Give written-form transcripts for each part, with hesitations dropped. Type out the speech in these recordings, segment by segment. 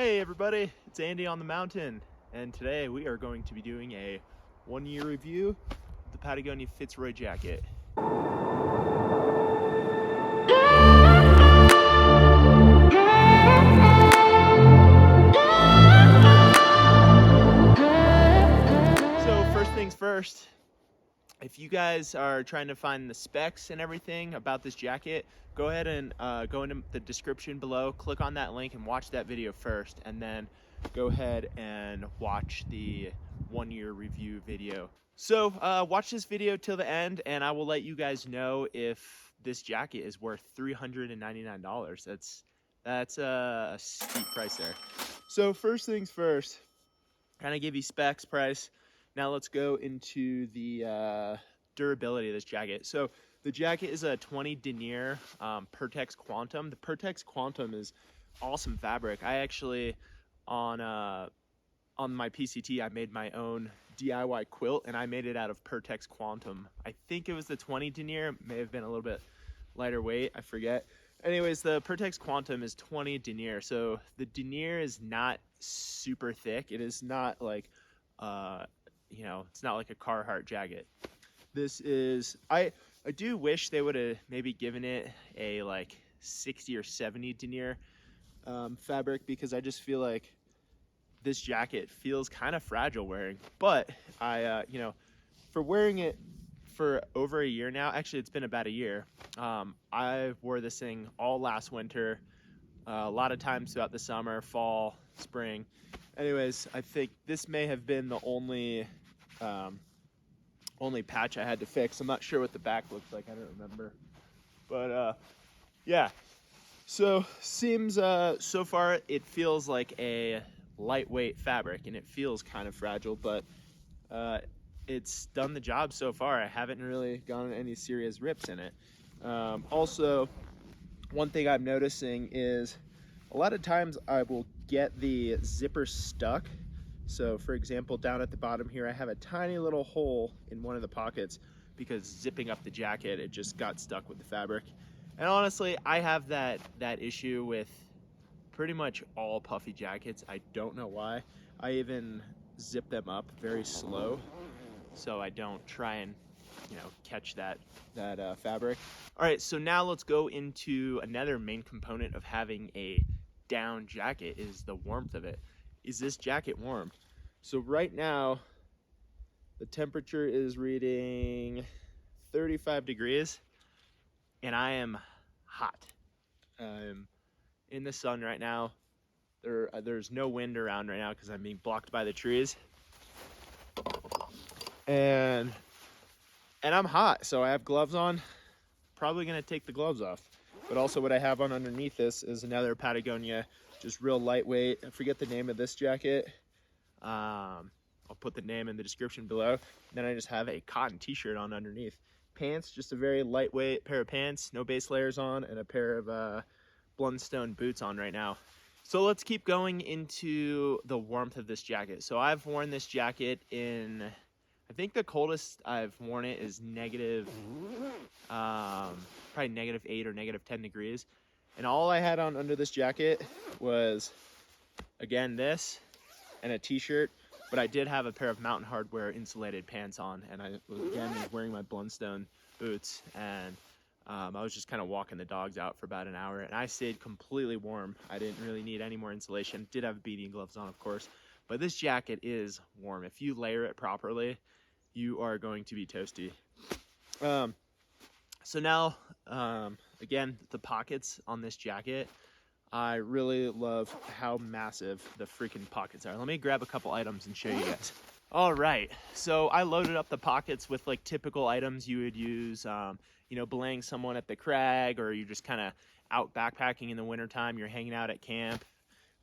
Hey everybody, it's Andy on the mountain, and today we are going to be doing a 1-year review of the Patagonia Fitz Roy Jacket. So first things first, if you guys are trying to find the specs and everything about this jacket, go ahead and go into the description below, click on that link and watch that video first, and then go ahead and watch the 1-year review video. So watch this video till the end and I will let you guys know if this jacket is worth $399. That's a steep price there. So first things first, kind of give you specs, price. Now let's go into the durability of this jacket. So the jacket is a 20 denier Pertex Quantum. The Pertex Quantum is awesome fabric. I actually, on my PCT, I made my own DIY quilt and I made it out of Pertex Quantum. I think it was the 20 denier, may have been a little bit lighter weight, I forget. Anyways, the Pertex Quantum is 20 denier. So the denier is not super thick. It is not like, you know, it's not like a Carhartt jacket. This is, I do wish they would have maybe given it a like 60 or 70 denier fabric, because I just feel like this jacket feels kind of fragile wearing. But I, you know, for wearing it for over a year now, actually it's been about a year. I wore this thing all last winter, a lot of times throughout the summer, fall, spring. Anyways, I think this may have been the only patch I had to fix. I'm not sure what the back looks like, I don't remember. But yeah, so seems so far it feels like a lightweight fabric and it feels kind of fragile, but it's done the job so far. I haven't really gotten any serious rips in it. Also, one thing I'm noticing is a lot of times I will get the zipper stuck. So for example, down at the bottom here, I have a tiny little hole in one of the pockets because zipping up the jacket, it just got stuck with the fabric. And honestly, I have that issue with pretty much all puffy jackets. I don't know why. I even zip them up very slow so I don't try and, you know, catch that fabric. All right, so now let's go into another main component of having a down jacket, is the warmth of it. Is this jacket warm? So right now the temperature is reading 35 degrees and I am hot. I'm in the sun right now. There's no wind around right now because I'm being blocked by the trees, and I'm hot, so I have gloves on. Probably gonna take the gloves off. But also what I have on underneath this is another Patagonia, just real lightweight. I forget the name of this jacket. I'll put the name in the description below. Then I just have a cotton t-shirt on underneath. Pants, just a very lightweight pair of pants, no base layers on, and a pair of Blundstone boots on right now. So let's keep going into the warmth of this jacket. So I've worn this jacket in, I think the coldest I've worn it is negative, probably -8 or -10 degrees. And all I had on under this jacket was, again, this and a t-shirt, but I did have a pair of Mountain Hardwear insulated pants on, and I was wearing my Blundstone boots, and I was just kind of walking the dogs out for about an hour, and I stayed completely warm. I didn't really need any more insulation. Did have beanie gloves on, of course, but this jacket is warm. If you layer it properly, you are going to be toasty. So now, again, the pockets on this jacket, I really love how massive the freaking pockets are. Let me grab a couple items and show you guys. All right, so I loaded up the pockets with like typical items you would use, you know, belaying someone at the crag, or you're just kind of out backpacking in the wintertime, you're hanging out at camp.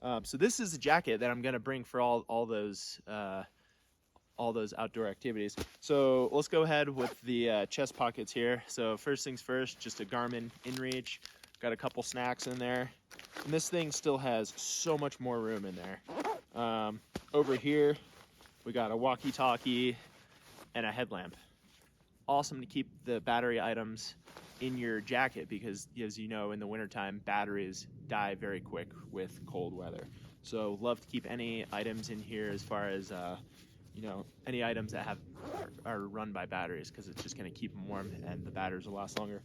So this is a jacket that I'm gonna bring for all those outdoor activities. So let's go ahead with the chest pockets here. So first things first, just a Garmin InReach. Got a couple snacks in there. And this thing still has so much more room in there. Over here, we got a walkie-talkie and a headlamp. Awesome to keep the battery items in your jacket because, as you know, in the wintertime, batteries die very quick with cold weather. So love to keep any items in here as far as you know, any items that are run by batteries, because it's just going to keep them warm and the batteries will last longer.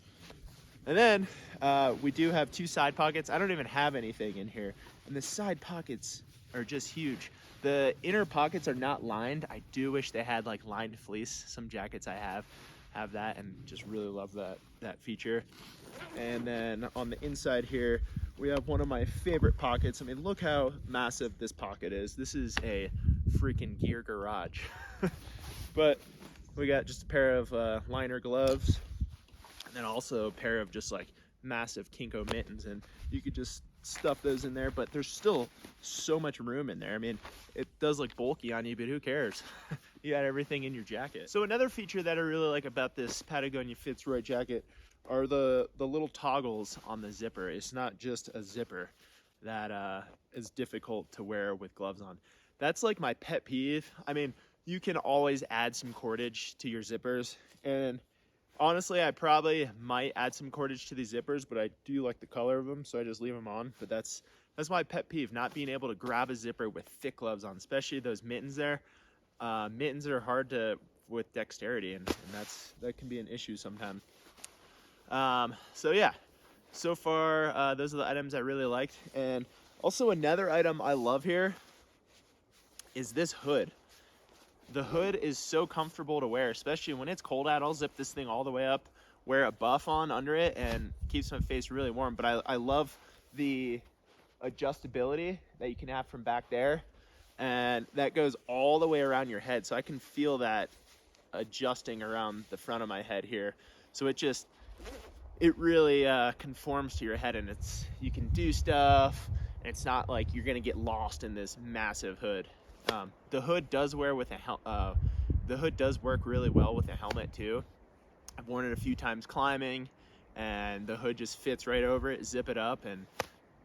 And then we do have 2 side pockets. I don't even have anything in here, and the side pockets are just huge. The inner pockets are not lined. I do wish they had like lined fleece. Some jackets I have that, and just really love that feature. And then on the inside here, we have one of my favorite pockets. I mean, look how massive this pocket is. This is a freaking gear garage. But we got just a pair of liner gloves, and then also a pair of just like massive Kinko mittens, and you could just stuff those in there, but there's still so much room in there. I mean, it does look bulky on you, but who cares? You got everything in your jacket. So another feature that I really like about this Patagonia Fitz Roy jacket are the little toggles on the zipper. It's not just a zipper that is difficult to wear with gloves on. That's like my pet peeve. I mean, you can always add some cordage to your zippers, and honestly, I probably might add some cordage to these zippers, but I do like the color of them, so I just leave them on. But that's my pet peeve, not being able to grab a zipper with thick gloves on, especially those mittens there. Mittens are hard with dexterity, and that can be an issue sometimes. So yeah, so far those are the items I really liked. And also another item I love here is this hood. The hood is so comfortable to wear, especially when it's cold out. I'll zip this thing all the way up, wear a buff on under it, and keeps my face really warm. But I love the adjustability that you can have from back there, and that goes all the way around your head. So I can feel that adjusting around the front of my head here. So it really conforms to your head, and you can do stuff, and it's not like you're gonna get lost in this massive hood. The hood does work really well with a helmet too. I've worn it a few times climbing, and the hood just fits right over it. Zip it up, and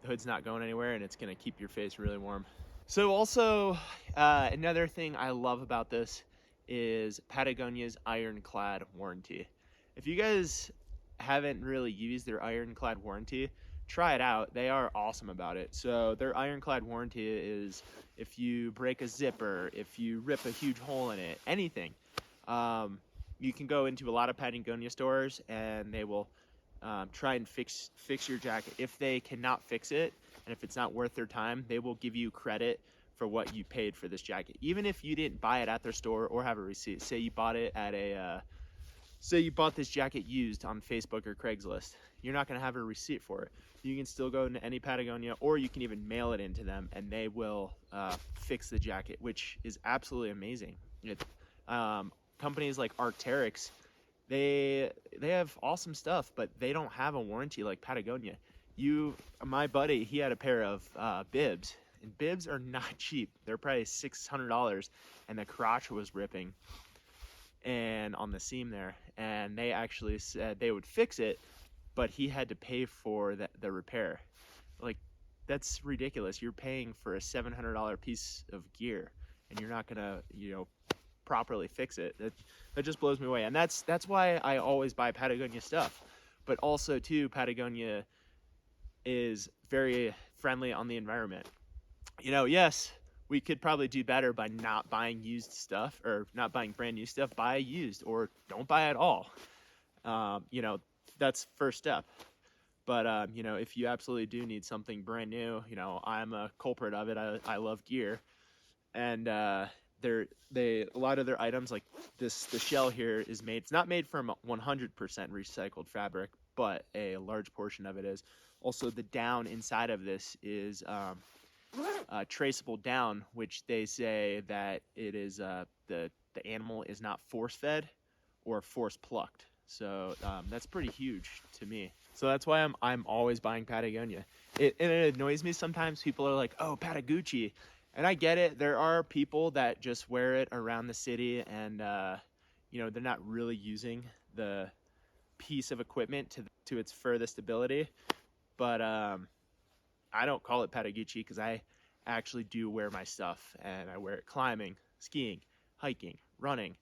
the hood's not going anywhere, and it's gonna keep your face really warm. So also another thing I love about this is Patagonia's ironclad warranty. If you guys haven't really used their ironclad warranty, try it out. They are awesome about it. So their ironclad warranty is if you break a zipper, if you rip a huge hole in it, anything, you can go into a lot of Patagonia stores and they will try and fix your jacket. If they cannot fix it, and if it's not worth their time, they will give you credit for what you paid for this jacket, even if you didn't buy it at their store or have a receipt. Say you bought it at say you bought this jacket used on Facebook or Craigslist, you're not going to have a receipt for it. You can still go into any Patagonia, or you can even mail it into them, and they will fix the jacket, which is absolutely amazing. Companies like Arc'teryx, they have awesome stuff, but they don't have a warranty like Patagonia. My buddy, he had a pair of bibs, and bibs are not cheap. They're probably $600, and the crotch was ripping and on the seam there, and they actually said they would fix it, but he had to pay for the repair. Like, that's ridiculous. You're paying for a $700 piece of gear, and you're not gonna properly fix it. That just blows me away. And that's why I always buy Patagonia stuff. But also too, Patagonia is very friendly on the environment. Yes, we could probably do better by not buying used stuff, or not buying brand new stuff. Buy used, or don't buy at all. That's first step. But if you absolutely do need something brand new, I'm a culprit of it. I love gear, and a lot of their items, like the shell here, is made. It's not made from 100% recycled fabric, but a large portion of it is. Also, the down inside of this is traceable down, which they say that it is the animal is not force fed or force plucked. So that's pretty huge to me. So that's why I'm always buying Patagonia. It annoys me sometimes. People are like, "Oh, Patagucci," and I get it. There are people that just wear it around the city, and they're not really using the piece of equipment to its furthest ability. But I don't call it Patagucci because I actually do wear my stuff, and I wear it climbing, skiing, hiking, running,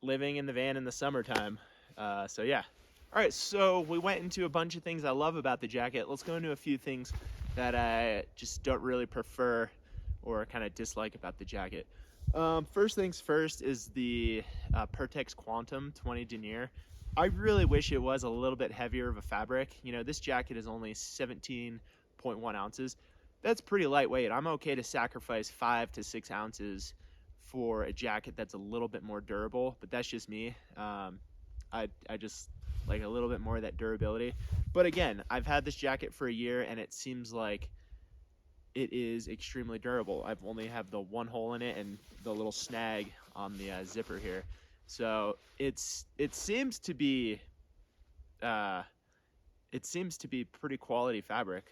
living in the van in the summertime. So yeah. All right, so we went into a bunch of things I love about the jacket. Let's go into a few things that I just don't really prefer or kind of dislike about the jacket. First things first is the Pertex Quantum 20 denier. I really wish it was a little bit heavier of a fabric. You know, this jacket is only 17.1 ounces. That's pretty lightweight. I'm okay to sacrifice 5 to 6 ounces for a jacket that's a little bit more durable, but that's just me. I just like a little bit more of that durability. But again, I've had this jacket for a year and it seems like it is extremely durable. I've only have the one hole in it and the little snag on the zipper here. So it seems to be pretty quality fabric.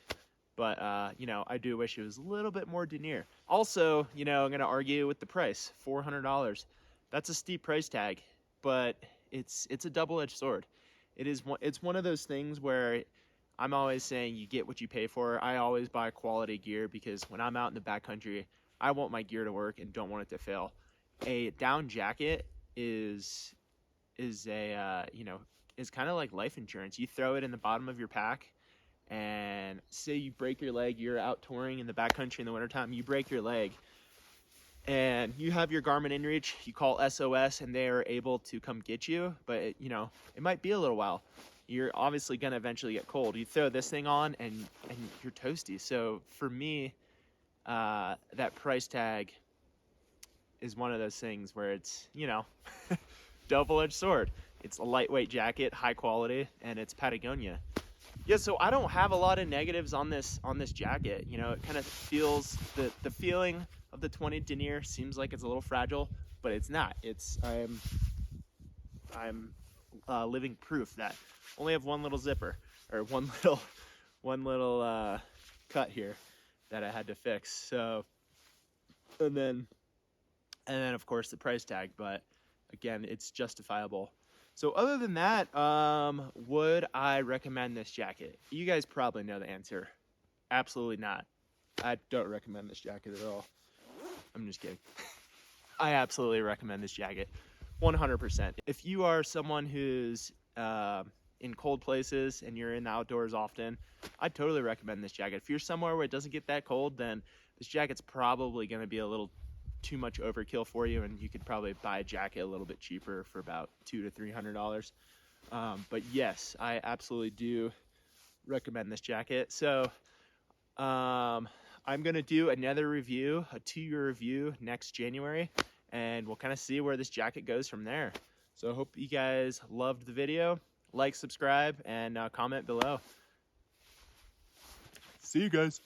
But, you know, I do wish it was a little bit more denier. Also, you know, I'm going to argue with the price, $400. That's a steep price tag, but it's a double-edged sword. It's one of those things where I'm always saying you get what you pay for. I always buy quality gear because when I'm out in the backcountry, I want my gear to work and don't want it to fail. A down jacket is kind of like life insurance. You throw it in the bottom of your pack, and say you break your leg, you're out touring in the backcountry in the wintertime, you break your leg, and you have your Garmin inReach, you call SOS, and they are able to come get you, but it might be a little while. You're obviously going to eventually get cold. You throw this thing on, and you're toasty. So for me, that price tag is one of those things where it's, double-edged sword. It's a lightweight jacket, high quality, and it's Patagonia. Yeah, so I don't have a lot of negatives on this jacket. You know, it kind of feels, the feeling of the 20 denier seems like it's a little fragile, but it's not. I'm living proof that I only have one little zipper, or one little cut here that I had to fix. So, and then of course the price tag, but again, it's justifiable. So other than that, would I recommend this jacket? You guys probably know the answer. Absolutely not. I don't recommend this jacket at all. I'm just kidding. I absolutely recommend this jacket. 100%. If you are someone who's in cold places and you're in the outdoors often, I'd totally recommend this jacket. If you're somewhere where it doesn't get that cold, then this jacket's probably going to be a little too much overkill for you, and you could probably buy a jacket a little bit cheaper for about $200 to $300. But yes, I absolutely do recommend this jacket. So I'm gonna do another review, a 2-year review next January, and we'll kind of see where this jacket goes from there. So I hope you guys loved the video. Like, subscribe, and comment below. See you guys.